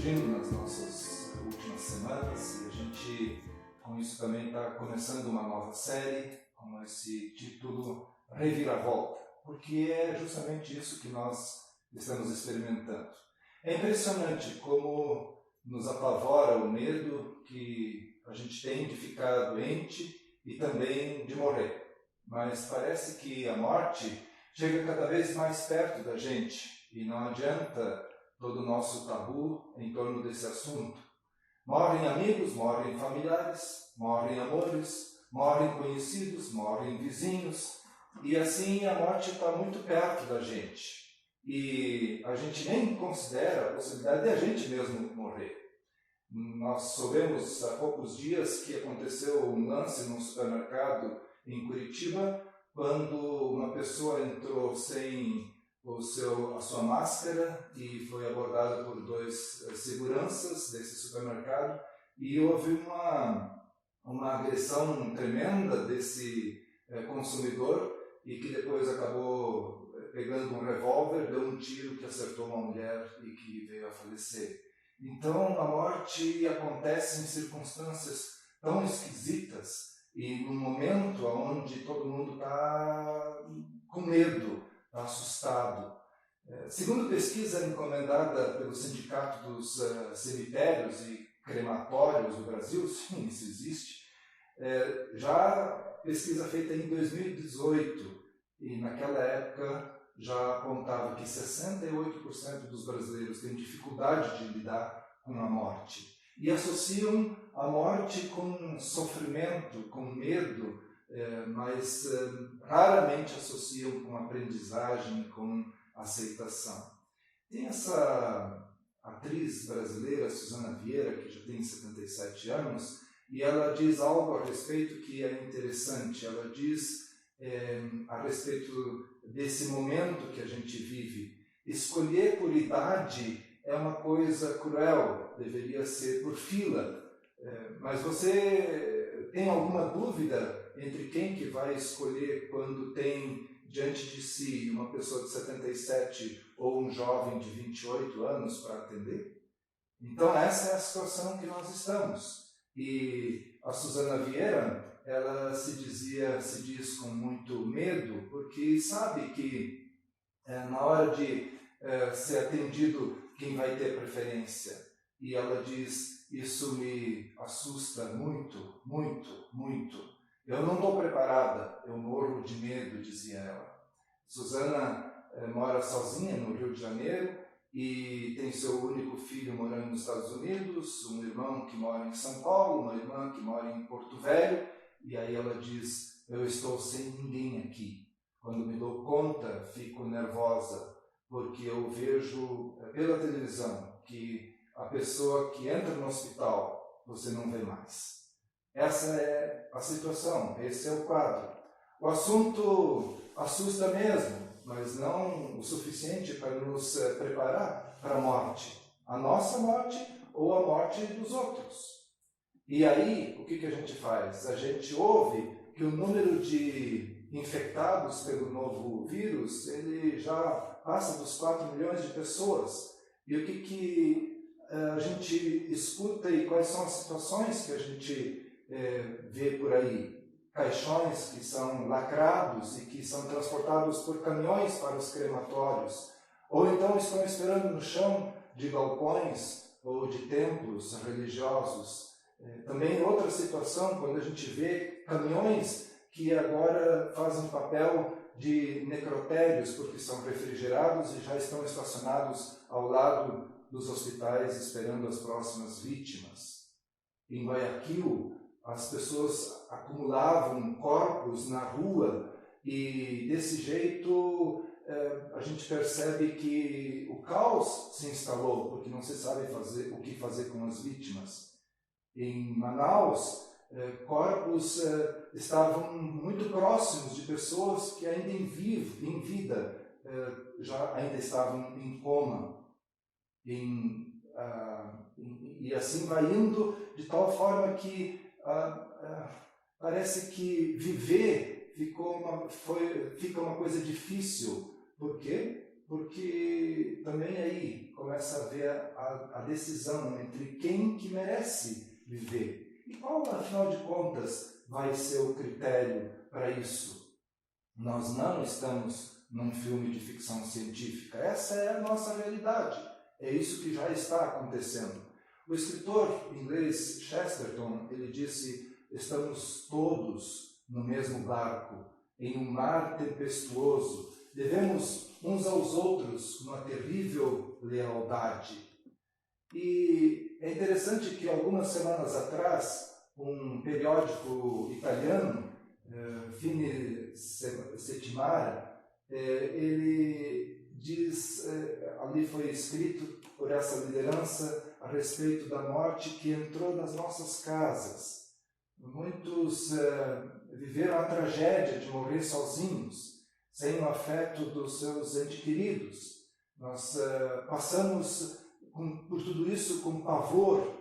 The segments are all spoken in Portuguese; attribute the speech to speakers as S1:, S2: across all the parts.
S1: surgindo nas nossas últimas semanas e a gente, com isso, também está começando uma nova série com esse título Reviravolta, porque é justamente isso que nós estamos experimentando. É impressionante como nos apavora o medo que a gente tem de ficar doente e também de morrer. Mas parece que a morte chega cada vez mais perto da gente e não adianta todo o nosso tabu em torno desse assunto. Morrem amigos, morrem familiares, morrem amores, morrem conhecidos, morrem vizinhos, e assim a morte está muito perto da gente. E a gente nem considera a possibilidade de a gente mesmo morrer. Nós soubemos há poucos dias que aconteceu um lance num supermercado em Curitiba, quando uma pessoa entrou sem a sua máscara e foi abordada por 2 seguranças desse supermercado e houve uma agressão tremenda desse consumidor e que depois acabou pegando um revólver, deu um tiro que acertou uma mulher e que veio a falecer. Então a morte acontece em circunstâncias tão esquisitas e num momento onde todo mundo está com medo, está assustado. Segundo pesquisa encomendada pelo Sindicato dos Cemitérios e Crematórios do Brasil, sim, isso existe, já pesquisa feita em 2018, e naquela época já apontava que 68% dos brasileiros têm dificuldade de lidar com a morte. E associam a morte com sofrimento, com medo, mas raramente associam com aprendizagem, com aceitação. Tem essa atriz brasileira, Suzana Vieira, que já tem 77 anos, e ela diz algo a respeito que é interessante. Ela diz a respeito desse momento que a gente vive. Escolher por idade é uma coisa cruel, deveria ser por fila. Mas você tem alguma dúvida entre quem que vai escolher quando tem diante de si uma pessoa de 77 ou um jovem de 28 anos para atender? Então essa é a situação que nós estamos. E a Suzana Vieira, ela se diz com muito medo, porque sabe que na hora de ser atendido, quem vai ter preferência? E ela diz, isso me assusta muito, muito, muito. Eu não estou preparada, eu morro de medo, dizia ela. Suzana mora sozinha no Rio de Janeiro e tem seu único filho morando nos Estados Unidos, um irmão que mora em São Paulo, uma irmã que mora em Porto Velho, e aí ela diz, eu estou sem ninguém aqui. Quando me dou conta, fico nervosa, porque eu vejo pela televisão que a pessoa que entra no hospital, você não vê mais. Essa é a situação, esse é o quadro. O assunto assusta mesmo, mas não o suficiente para nos preparar para a morte. A nossa morte ou a morte dos outros. E aí, o que a gente faz? A gente ouve que o número de infectados pelo novo vírus, ele já passa dos 4 milhões de pessoas. E o que a gente escuta e quais são as situações que a gente vê por aí? Caixões que são lacrados e que são transportados por caminhões para os crematórios, ou então estão esperando no chão de galpões ou de templos religiosos. Também outra situação, quando a gente vê caminhões que agora fazem papel de necrotérios, porque são refrigerados e já estão estacionados ao lado dos hospitais esperando as próximas vítimas. Em Guayaquil, as pessoas acumulavam corpos na rua e desse jeito a gente percebe que o caos se instalou, porque não se sabe o que fazer com as vítimas. Em Manaus, corpos estavam muito próximos de pessoas que ainda em vida já ainda estavam em coma. E assim vai indo de tal forma que parece que viver fica uma coisa difícil. Por quê? porque também aí começa a haver a decisão entre quem que merece viver. E qual, afinal de contas, vai ser o critério para isso? Nós não estamos num filme de ficção científica. Essa é a nossa realidade. É isso que já está acontecendo. O escritor inglês Chesterton, ele disse: estamos todos no mesmo barco, em um mar tempestuoso. Devemos uns aos outros uma terrível lealdade. E é interessante que algumas semanas atrás, um periódico italiano, Fine Settimana, ele diz, ali foi escrito por essa liderança a respeito da morte que entrou nas nossas casas. Muitos viveram a tragédia de morrer sozinhos, sem o afeto dos seus entes queridos. Nós passamos por tudo isso com pavor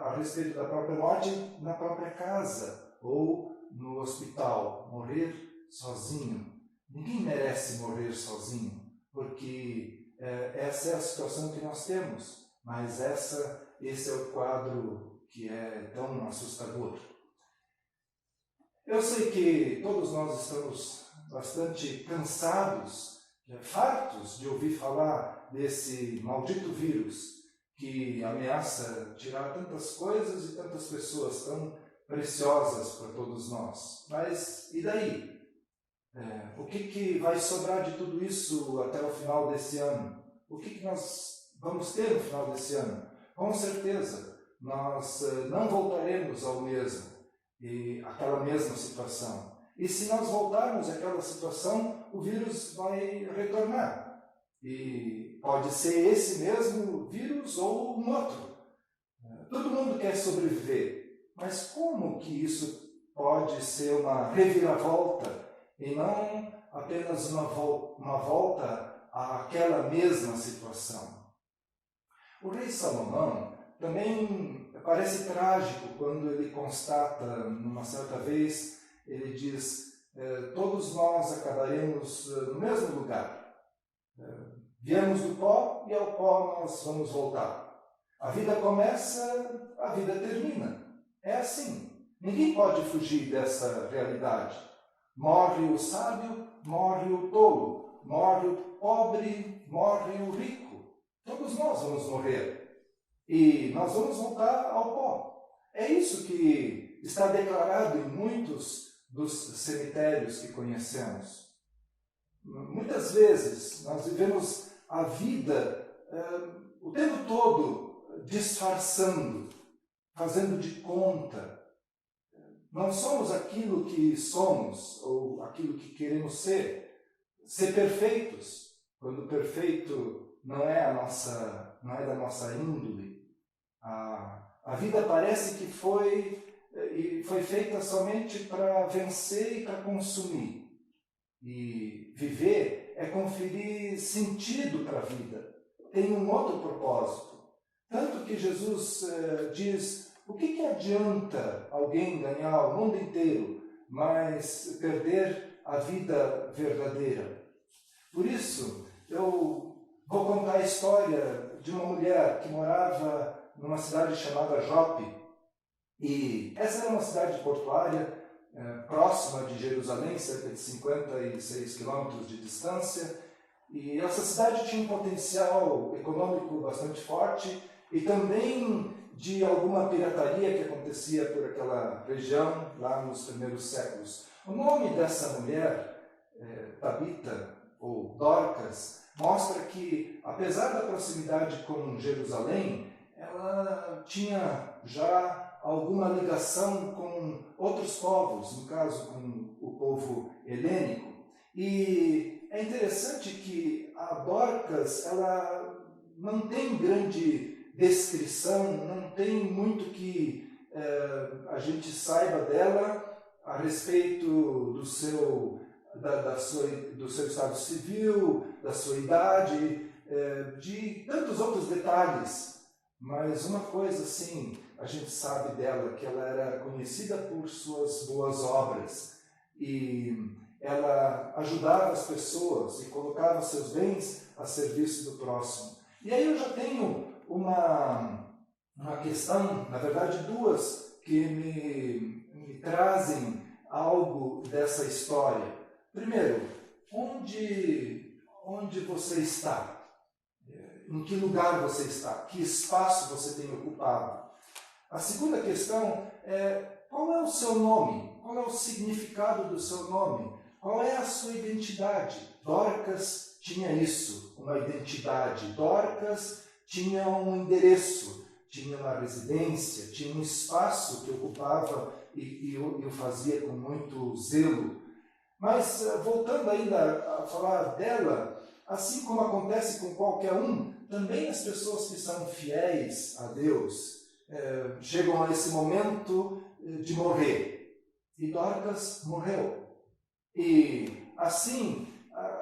S1: a respeito da própria morte na própria casa ou no hospital. Morrer sozinho. Ninguém merece morrer sozinho, porque essa é a situação que nós temos, mas esse é o quadro que é tão assustador. Eu sei que todos nós estamos bastante cansados, fartos de ouvir falar desse maldito vírus que ameaça tirar tantas coisas e tantas pessoas tão preciosas para todos nós. Mas e daí? O que vai sobrar de tudo isso até o final desse ano? O que nós vamos ter no final desse ano? Com certeza, nós não voltaremos ao mesmo, e àquela mesma situação. E se nós voltarmos àquela situação, o vírus vai retornar. E pode ser esse mesmo vírus ou um outro. Todo mundo quer sobreviver, mas como que isso pode ser uma reviravolta e não apenas uma volta àquela mesma situação? O rei Salomão também parece trágico quando ele constata, numa certa vez, ele diz: todos nós acabaremos no mesmo lugar. Viemos do pó e ao pó nós vamos voltar. A vida começa, a vida termina. É assim. Ninguém pode fugir dessa realidade. Morre o sábio, morre o tolo. Morre o pobre, morre o rico. Todos nós vamos morrer. E nós vamos voltar ao pó. É isso que está declarado em muitos dos cemitérios que conhecemos. Muitas vezes nós vivemos a vida o tempo todo disfarçando, fazendo de conta. Não somos aquilo que somos ou aquilo que queremos ser. Ser perfeitos, quando perfeito não é da nossa índole. A vida parece que foi feita somente para vencer e para consumir. E viver é conferir sentido para a vida. Tem um outro propósito. Tanto que Jesus diz: o que adianta alguém ganhar o mundo inteiro, mas perder a vida verdadeira? Por isso, eu vou contar a história de uma mulher que morava numa cidade chamada Jope. E essa era uma cidade portuária, próxima de Jerusalém, cerca de 56 quilômetros de distância, e essa cidade tinha um potencial econômico bastante forte e também de alguma pirataria que acontecia por aquela região lá nos primeiros séculos. O nome dessa mulher, Tabita ou Dorcas, mostra que, apesar da proximidade com Jerusalém, ela tinha já alguma ligação com outros povos, no caso com o povo helênico. E é interessante que a Dorcas, ela não tem grande descrição, não tem muito que a gente saiba dela a respeito do seu estado civil, da sua idade, de tantos outros detalhes. Mas uma coisa, sim, a gente sabe dela, que ela era conhecida por suas boas obras. E ela ajudava as pessoas e colocava seus bens a serviço do próximo. E aí eu já tenho uma questão, na verdade duas, que me trazem algo dessa história. Primeiro, onde você está? Em que lugar você está? Que espaço você tem ocupado? A segunda questão é: qual é o seu nome? Qual é o significado do seu nome? Qual é a sua identidade? Dorcas tinha isso, uma identidade. Dorcas tinha um endereço, tinha uma residência, tinha um espaço que ocupava e o fazia com muito zelo. Mas, voltando ainda a falar dela, assim como acontece com qualquer um, também as pessoas que são fiéis a Deus chegam a esse momento de morrer. E Dorcas morreu. E assim,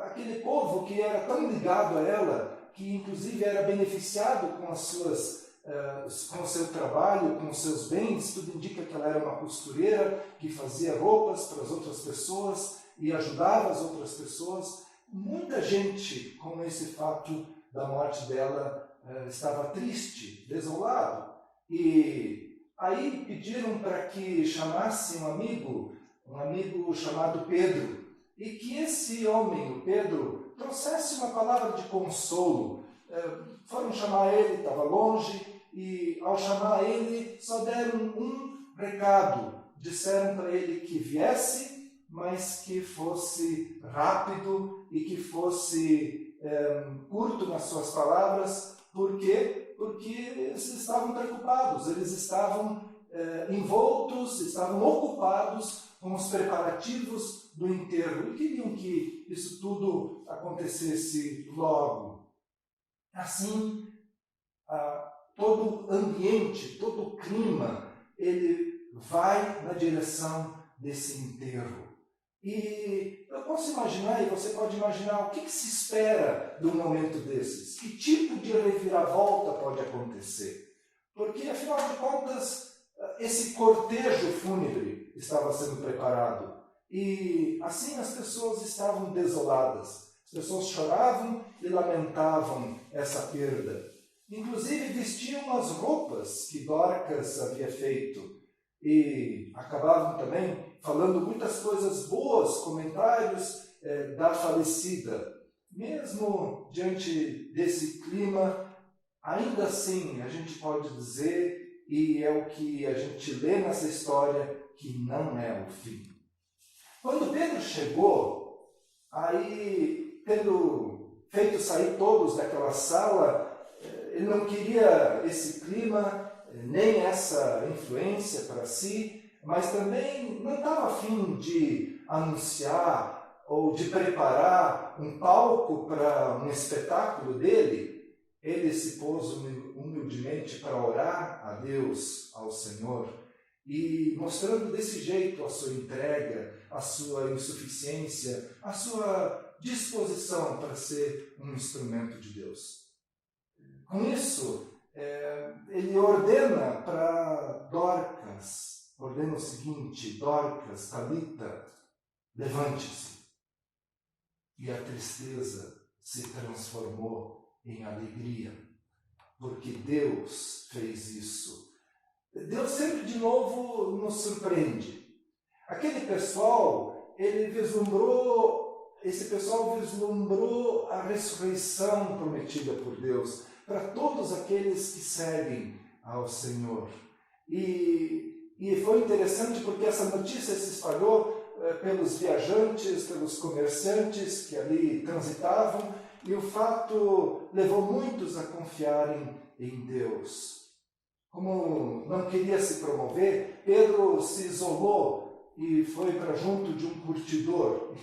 S1: aquele povo que era tão ligado a ela, que inclusive era beneficiado com com o seu trabalho, com os seus bens, tudo indica que ela era uma costureira que fazia roupas para as outras pessoas e ajudava as outras pessoas. Muita gente, com esse fato da morte dela, estava triste, desolado. E aí pediram para que chamasse um amigo chamado Pedro, e que esse homem, o Pedro, trouxesse uma palavra de consolo. Foram chamar ele, estava longe, e ao chamar ele só deram um recado. Disseram para ele que viesse, mas que fosse rápido e que fosse curto nas suas palavras. Por quê? Porque eles estavam preocupados, eles estavam envoltos, estavam ocupados com os preparativos do enterro e queriam que isso tudo acontecesse logo. Assim, todo o ambiente, todo o clima, ele vai na direção desse enterro. E eu posso imaginar, e você pode imaginar, o que se espera de um momento desses? Que tipo de reviravolta pode acontecer? Porque, afinal de contas, esse cortejo fúnebre estava sendo preparado. E assim as pessoas estavam desoladas. As pessoas choravam e lamentavam essa perda. Inclusive vestiam as roupas que Dorcas havia feito. E acabavam também falando muitas coisas boas, comentários da falecida. Mesmo diante desse clima, ainda assim a gente pode dizer, e é o que a gente lê nessa história, que não é o fim. Quando Pedro chegou, aí, tendo feito sair todos daquela sala, ele não queria esse clima, nem essa influência para si, mas também não estava a fim de anunciar ou de preparar um palco para um espetáculo dele. Ele se pôs humildemente para orar a Deus, ao Senhor, e mostrando desse jeito a sua entrega, a sua insuficiência, a sua disposição para ser um instrumento de Deus. Com isso, ele ordena para Dorcas, ordena o seguinte: Dorcas, Talita, levante-se. E a tristeza se transformou em alegria, porque Deus fez isso. Deus sempre de novo nos surpreende. Aquele pessoal, esse pessoal vislumbrou a ressurreição prometida por Deus para todos aqueles que seguem ao Senhor. E foi interessante porque essa notícia se espalhou pelos viajantes, pelos comerciantes que ali transitavam, e o fato levou muitos a confiarem em Deus. Como não queria se promover, Pedro se isolou e foi para junto de um curtidor.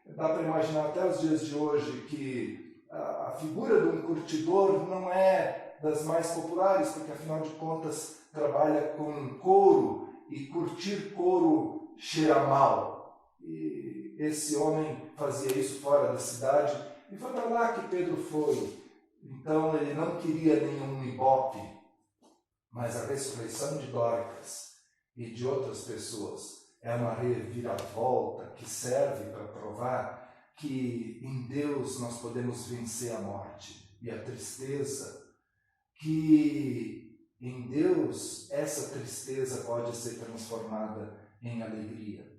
S1: Dá para imaginar até os dias de hoje que a figura de um curtidor não é das mais populares, porque afinal de contas trabalha com couro, e curtir couro cheira mal. E esse homem fazia isso fora da cidade, e foi para lá que Pedro foi. Então ele não queria nenhum ibope, mas a ressurreição de Dorcas e de outras pessoas é uma reviravolta que serve para provar que em Deus nós podemos vencer a morte e a tristeza, que em Deus essa tristeza pode ser transformada em alegria.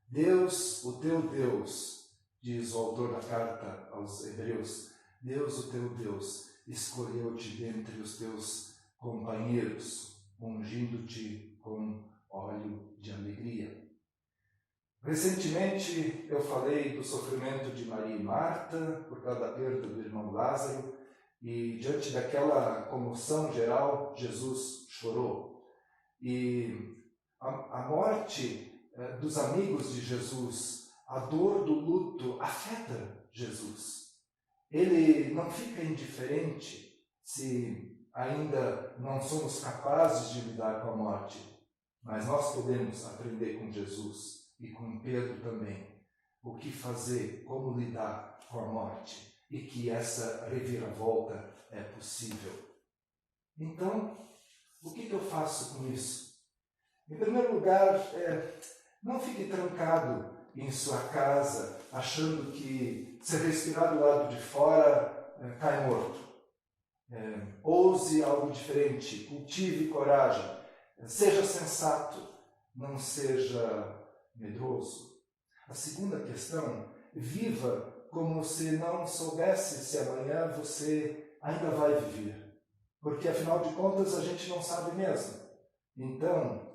S1: Deus, o teu Deus, diz o autor da carta aos Hebreus, Deus, o teu Deus, escolheu-te dentre os teus companheiros, ungindo-te com óleo de alegria. Recentemente eu falei do sofrimento de Maria e Marta por causa da perda do irmão Lázaro, e diante daquela comoção geral, Jesus chorou. E a morte dos amigos de Jesus, a dor do luto afeta Jesus. Ele não fica indiferente se ainda não somos capazes de lidar com a morte, mas nós podemos aprender com Jesus e com Pedro também o que fazer, como lidar com a morte e que essa reviravolta é possível. Então, o que eu faço com isso? Em primeiro lugar, não fique trancado em sua casa, achando que se respirar do lado de fora, cai morto. Ouse algo diferente, cultive coragem, seja sensato, não seja medroso. A segunda questão, viva como se não soubesse se amanhã você ainda vai viver. Porque afinal de contas a gente não sabe mesmo. Então,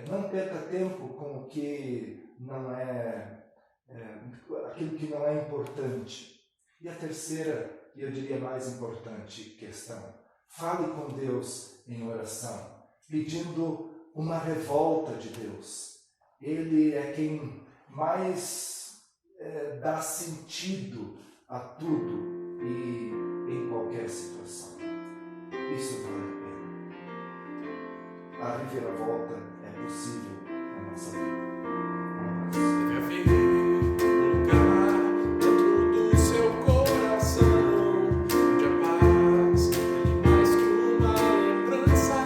S1: não perca tempo com o que não aquilo que não é importante. E a terceira, e eu diria mais importante questão, fale com Deus em oração, pedindo uma revolta de Deus. Ele é quem mais dá sentido a tudo e em qualquer situação. Isso vale a pena. A reviravolta é possível na nossa vida.
S2: Deve haver um lugar dentro do seu coração onde a paz é mais que uma lembrança.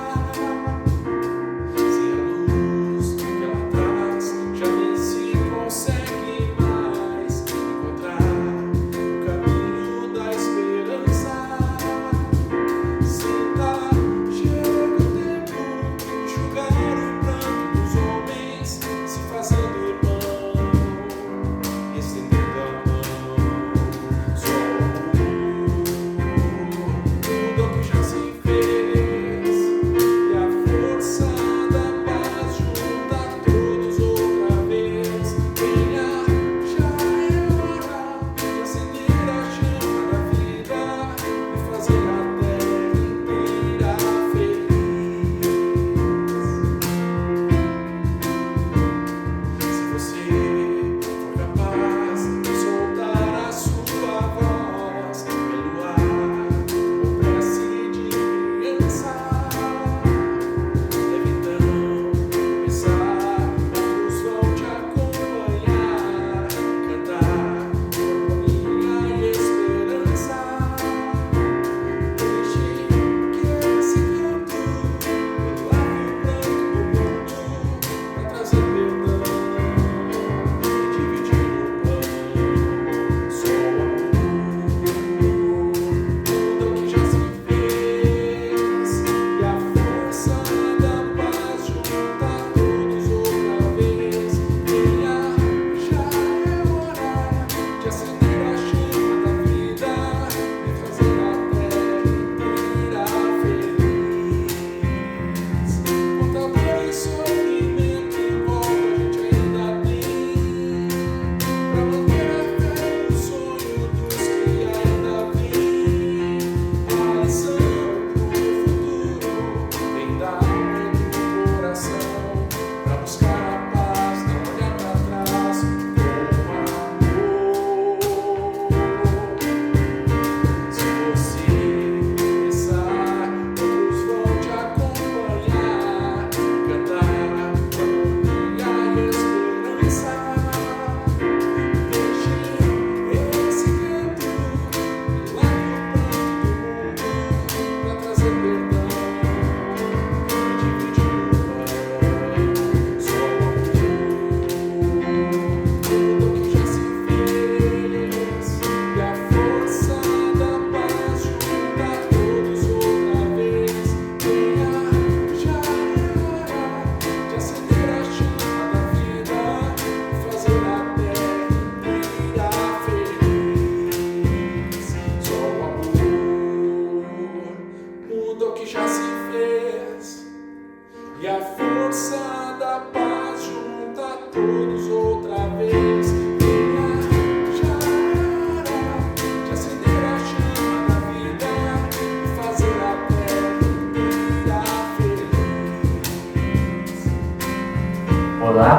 S2: Sem a luz que ela traz, já nem se consegue mais encontrar o caminho da esperança. Senta, chega o tempo de julgar o pranto dos homens. Se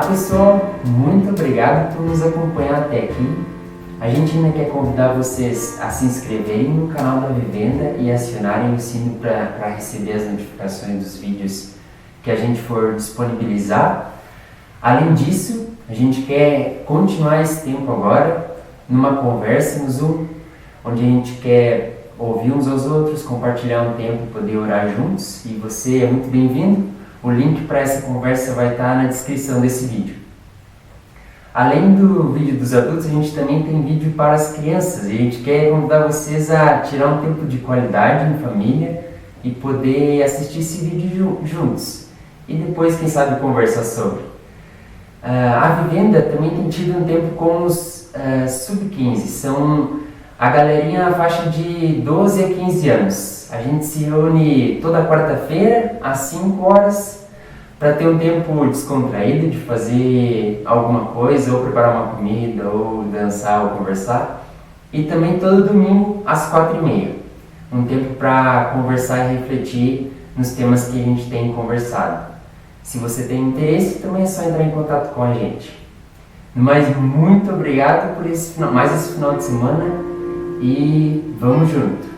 S3: pessoal, muito obrigado por nos acompanhar até aqui. A gente ainda quer convidar vocês a se inscreverem no canal da Vivenda e acionarem o sino para receber as notificações dos vídeos que a gente for disponibilizar. Além disso, a gente quer continuar esse tempo agora numa conversa no Zoom, onde a gente quer ouvir uns aos outros, compartilhar um tempo, poder orar juntos, e você é muito bem-vindo. O link para essa conversa vai estar na descrição desse vídeo. Além do vídeo dos adultos, a gente também tem vídeo para as crianças, e a gente quer convidar vocês a tirar um tempo de qualidade em família e poder assistir esse vídeo juntos, e depois, quem sabe, conversar sobre. A Vivenda também tem tido um tempo com os sub-15, são a galerinha na faixa de 12 a 15 anos. A gente se reúne toda quarta-feira, às 5 horas, para ter um tempo descontraído de fazer alguma coisa, ou preparar uma comida, ou dançar, ou conversar. E também todo domingo, às 4h30. Um tempo para conversar e refletir nos temas que a gente tem conversado. Se você tem interesse, também é só entrar em contato com a gente. Mas muito obrigado por mais esse final de semana, e vamos junto!